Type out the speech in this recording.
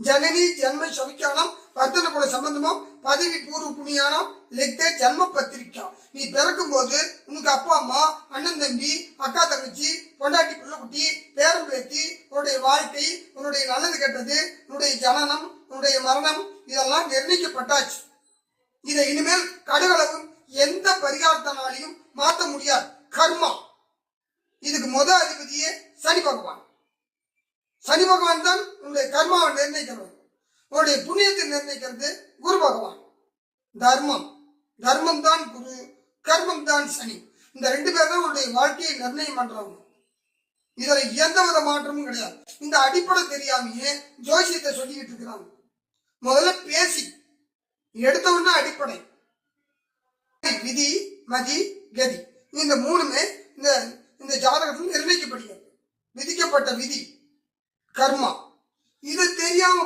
ஜனனி ஜன்ம சவிக்கானம் வர்த்தன கூட சம்பந்தமும் பதவி பூர்வ புண்ணியானம் லிக்தே ஜன்ம பத்திரிக்கா. நீ பிறக்கும் போது உனக்கு அப்பா அம்மா, அண்ணன் தம்பி, அக்கா தங்கச்சி, பொண்டாட்டி, பிள்ளை குட்டி, பேரம் பேத்தி, உன்னுடைய வாழ்க்கை, உன்னுடைய நல்லது கெட்டது, உன்னுடைய ஜனனம், உன்னுடைய மரணம் இதெல்லாம் நிர்ணயிக்கப்பட்டாச்சு. இதை இனிமேல் கடுகளவும் எந்த பரிகாரத்தினாலையும் மாற்ற முடியாது. கர்மா. இதுக்கு அதிபதியே சனி பகவான். சனி பகவான் தான் உன்னுடைய கர்மாவை நிர்ணயிக்கிறது. உன்னுடைய புண்ணியத்தை நிர்ணயிக்கிறது குரு பகவான். தர்மம். தர்மம் தான் குரு, கர்மம் தான் சனி. இந்த ரெண்டு பேர் தான் உன்னுடைய வாழ்க்கையை நிர்ணயம் பண்றவங்க. இதுல எந்த வித மாற்றமும் கிடையாது. இந்த அடிப்படை தெரியாமையே ஜோசியத்தை சொல்லிக்கிட்டு இருக்கிறாங்க. முதல்ல பேசி எடுத்தவொன்னா அடிப்படை. விதி, மதி, கதி இந்த மூணுமே இந்த ஜாதகத்தில் நிர்ணயிக்கப்படுகிறது. விதிக்கப்பட்ட விதி கர்மா. இது தெரியாம